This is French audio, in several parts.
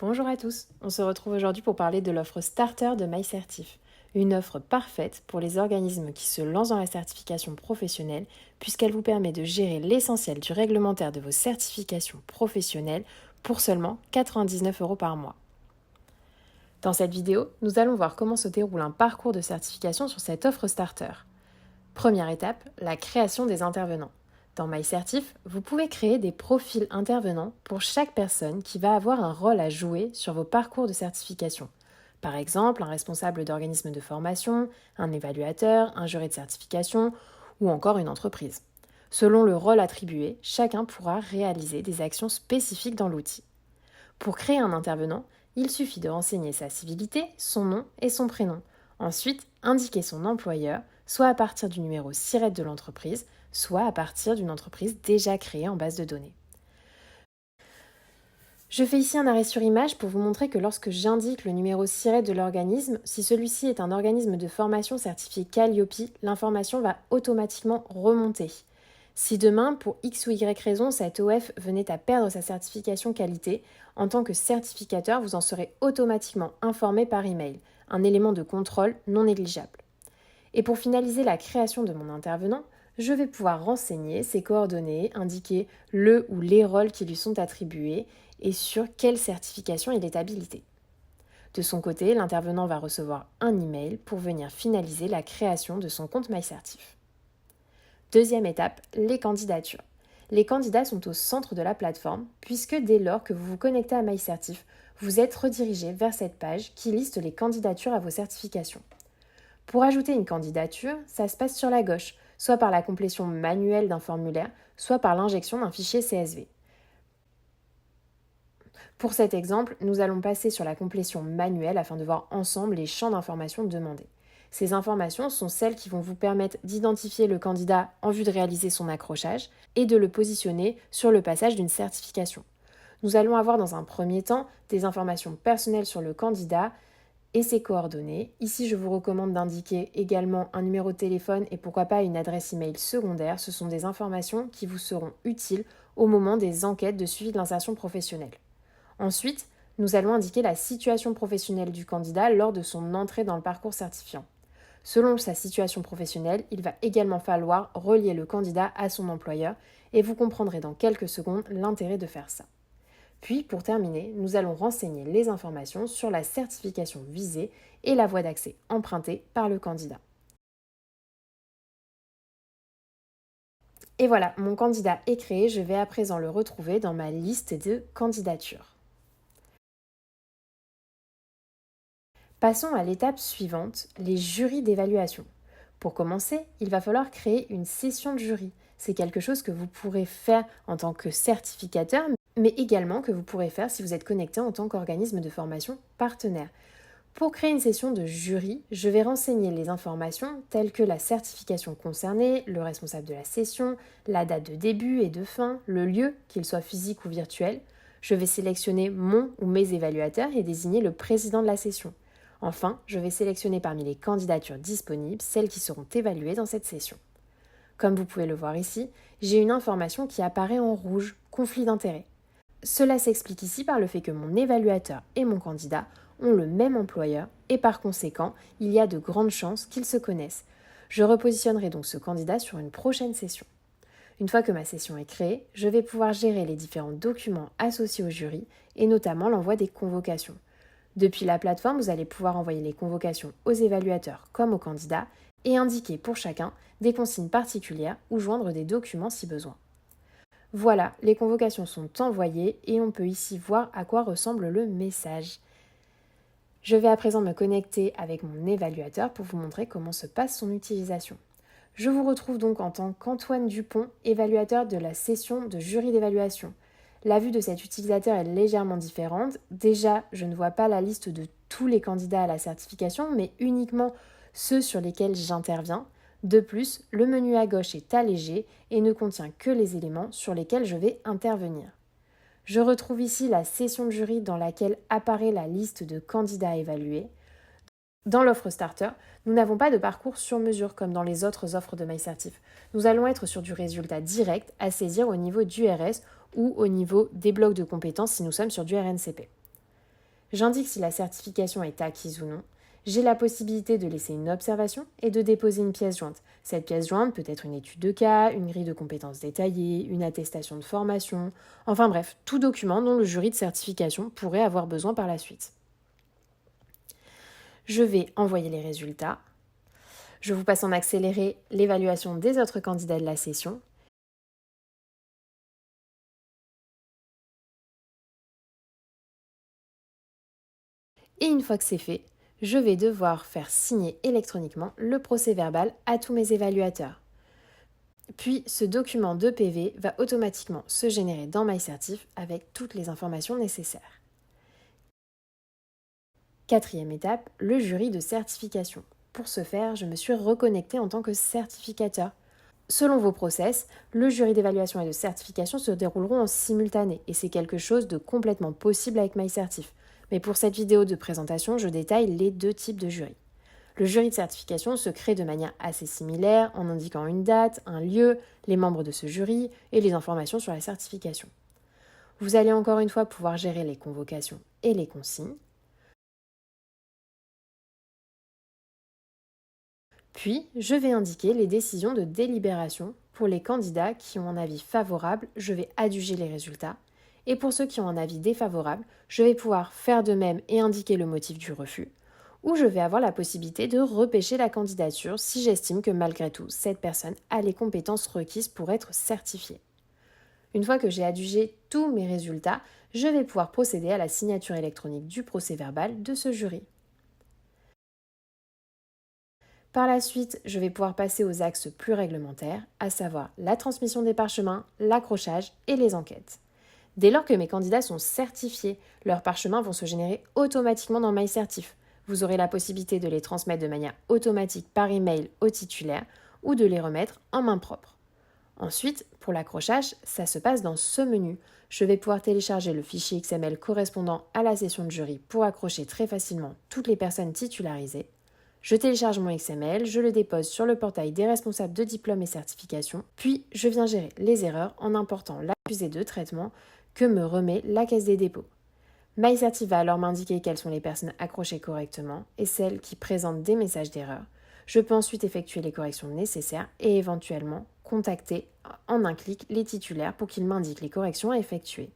Bonjour à tous, on se retrouve aujourd'hui pour parler de l'offre Starter de MyCertif. Une offre parfaite pour les organismes qui se lancent dans la certification professionnelle puisqu'elle vous permet de gérer l'essentiel du réglementaire de vos certifications professionnelles pour seulement 99 € par mois. Dans cette vidéo, nous allons voir comment se déroule un parcours de certification sur cette offre Starter. Première étape, la création des intervenants. Dans MyCertif, vous pouvez créer des profils intervenants pour chaque personne qui va avoir un rôle à jouer sur vos parcours de certification. Par exemple, un responsable d'organisme de formation, un évaluateur, un jury de certification ou encore une entreprise. Selon le rôle attribué, chacun pourra réaliser des actions spécifiques dans l'outil. Pour créer un intervenant, il suffit de renseigner sa civilité, son nom et son prénom. Ensuite, indiquer son employeur, soit à partir du numéro SIRET de l'entreprise, soit à partir d'une entreprise déjà créée en base de données. Je fais ici un arrêt sur image pour vous montrer que lorsque j'indique le numéro SIRET de l'organisme, si celui-ci est un organisme de formation certifié Calliope, l'information va automatiquement remonter. Si demain, pour X ou Y raison, cet OF venait à perdre sa certification qualité, en tant que certificateur, vous en serez automatiquement informé par email, un élément de contrôle non négligeable. Et pour finaliser la création de mon intervenant, je vais pouvoir renseigner ses coordonnées, indiquer le ou les rôles qui lui sont attribués et sur quelle certification il est habilité. De son côté, l'intervenant va recevoir un email pour venir finaliser la création de son compte MyCertif. Deuxième étape, les candidatures. Les candidats sont au centre de la plateforme puisque dès lors que vous vous connectez à MyCertif, vous êtes redirigé vers cette page qui liste les candidatures à vos certifications. Pour ajouter une candidature, ça se passe sur la gauche, soit par la complétion manuelle d'un formulaire, soit par l'injection d'un fichier CSV. Pour cet exemple, nous allons passer sur la complétion manuelle afin de voir ensemble les champs d'information demandés. Ces informations sont celles qui vont vous permettre d'identifier le candidat en vue de réaliser son accrochage et de le positionner sur le passage d'une certification. Nous allons avoir dans un premier temps des informations personnelles sur le candidat et ses coordonnées. Ici, je vous recommande d'indiquer également un numéro de téléphone et pourquoi pas une adresse email secondaire. Ce sont des informations qui vous seront utiles au moment des enquêtes de suivi de l'insertion professionnelle. Ensuite, nous allons indiquer la situation professionnelle du candidat lors de son entrée dans le parcours certifiant. Selon sa situation professionnelle, il va également falloir relier le candidat à son employeur et vous comprendrez dans quelques secondes l'intérêt de faire ça. Puis, pour terminer, nous allons renseigner les informations sur la certification visée et la voie d'accès empruntée par le candidat. Et voilà, mon candidat est créé, je vais à présent le retrouver dans ma liste de candidatures. Passons à l'étape suivante, les jurys d'évaluation. Pour commencer, il va falloir créer une session de jury. C'est quelque chose que vous pourrez faire en tant que certificateur, mais également que vous pourrez faire si vous êtes connecté en tant qu'organisme de formation partenaire. Pour créer une session de jury, je vais renseigner les informations telles que la certification concernée, le responsable de la session, la date de début et de fin, le lieu, qu'il soit physique ou virtuel. Je vais sélectionner mon ou mes évaluateurs et désigner le président de la session. Enfin, je vais sélectionner parmi les candidatures disponibles celles qui seront évaluées dans cette session. Comme vous pouvez le voir ici, j'ai une information qui apparaît en rouge, conflit d'intérêts. Cela s'explique ici par le fait que mon évaluateur et mon candidat ont le même employeur et par conséquent, il y a de grandes chances qu'ils se connaissent. Je repositionnerai donc ce candidat sur une prochaine session. Une fois que ma session est créée, je vais pouvoir gérer les différents documents associés au jury et notamment l'envoi des convocations. Depuis la plateforme, vous allez pouvoir envoyer les convocations aux évaluateurs comme aux candidats et indiquer pour chacun des consignes particulières ou joindre des documents si besoin. Voilà, les convocations sont envoyées et on peut ici voir à quoi ressemble le message. Je vais à présent me connecter avec mon évaluateur pour vous montrer comment se passe son utilisation. Je vous retrouve donc en tant qu'Antoine Dupont, évaluateur de la session de jury d'évaluation. La vue de cet utilisateur est légèrement différente. Déjà, je ne vois pas la liste de tous les candidats à la certification, mais uniquement ceux sur lesquels j'interviens. De plus, le menu à gauche est allégé et ne contient que les éléments sur lesquels je vais intervenir. Je retrouve ici la session de jury dans laquelle apparaît la liste de candidats évalués. Dans l'offre Starter, nous n'avons pas de parcours sur mesure comme dans les autres offres de MyCertif. Nous allons être sur du résultat direct à saisir au niveau du RS ou au niveau des blocs de compétences si nous sommes sur du RNCP. J'indique si la certification est acquise ou non. J'ai la possibilité de laisser une observation et de déposer une pièce jointe. Cette pièce jointe peut être une étude de cas, une grille de compétences détaillée, une attestation de formation, enfin bref, tout document dont le jury de certification pourrait avoir besoin par la suite. Je vais envoyer les résultats. Je vous passe en accéléré l'évaluation des autres candidats de la session. Et une fois que c'est fait, je vais devoir faire signer électroniquement le procès-verbal à tous mes évaluateurs. Puis, ce document de PV va automatiquement se générer dans MyCertif avec toutes les informations nécessaires. Quatrième étape, le jury de certification. Pour ce faire, je me suis reconnectée en tant que certificateur. Selon vos process, le jury d'évaluation et de certification se dérouleront en simultané et c'est quelque chose de complètement possible avec MyCertif. Mais pour cette vidéo de présentation, je détaille les deux types de jury. Le jury de certification se crée de manière assez similaire en indiquant une date, un lieu, les membres de ce jury et les informations sur la certification. Vous allez encore une fois pouvoir gérer les convocations et les consignes. Puis, je vais indiquer les décisions de délibération. Pour les candidats qui ont un avis favorable, je vais adjuger les résultats. Et pour ceux qui ont un avis défavorable, je vais pouvoir faire de même et indiquer le motif du refus. Ou je vais avoir la possibilité de repêcher la candidature si j'estime que malgré tout, cette personne a les compétences requises pour être certifiée. Une fois que j'ai adjugé tous mes résultats, je vais pouvoir procéder à la signature électronique du procès-verbal de ce jury. Par la suite, je vais pouvoir passer aux axes plus réglementaires, à savoir la transmission des parchemins, l'accrochage et les enquêtes. Dès lors que mes candidats sont certifiés, leurs parchemins vont se générer automatiquement dans MyCertif. Vous aurez la possibilité de les transmettre de manière automatique par email au titulaire ou de les remettre en main propre. Ensuite, pour l'accrochage, ça se passe dans ce menu. Je vais pouvoir télécharger le fichier XML correspondant à la session de jury pour accrocher très facilement toutes les personnes titularisées. Je télécharge mon XML, je le dépose sur le portail des responsables de diplômes et certifications, puis je viens gérer les erreurs en important l'accusé de traitement que me remet la Caisse des dépôts. MyCertif va alors m'indiquer quelles sont les personnes accrochées correctement et celles qui présentent des messages d'erreur. Je peux ensuite effectuer les corrections nécessaires et éventuellement contacter en un clic les titulaires pour qu'ils m'indiquent les corrections à effectuer.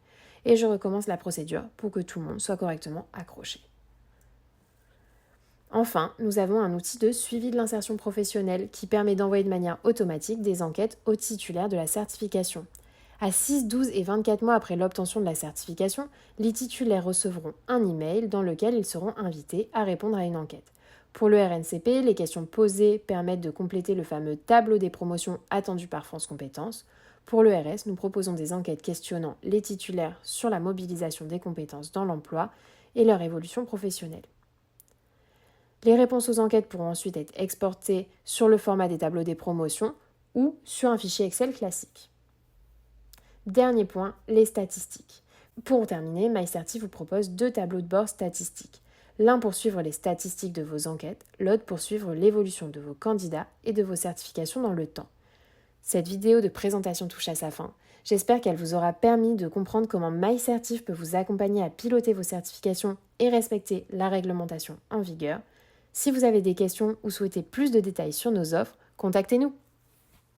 Et je recommence la procédure pour que tout le monde soit correctement accroché. Enfin, nous avons un outil de suivi de l'insertion professionnelle qui permet d'envoyer de manière automatique des enquêtes aux titulaires de la certification. À 6, 12 et 24 mois après l'obtention de la certification, les titulaires recevront un email dans lequel ils seront invités à répondre à une enquête. Pour le RNCP, les questions posées permettent de compléter le fameux tableau des promotions attendu par France Compétences. Pour le RS, nous proposons des enquêtes questionnant les titulaires sur la mobilisation des compétences dans l'emploi et leur évolution professionnelle. Les réponses aux enquêtes pourront ensuite être exportées sur le format des tableaux des promotions ou sur un fichier Excel classique. Dernier point, les statistiques. Pour terminer, MyCertif vous propose deux tableaux de bord statistiques. L'un pour suivre les statistiques de vos enquêtes, l'autre pour suivre l'évolution de vos candidats et de vos certifications dans le temps. Cette vidéo de présentation touche à sa fin. J'espère qu'elle vous aura permis de comprendre comment MyCertif peut vous accompagner à piloter vos certifications et respecter la réglementation en vigueur. Si vous avez des questions ou souhaitez plus de détails sur nos offres, contactez-nous.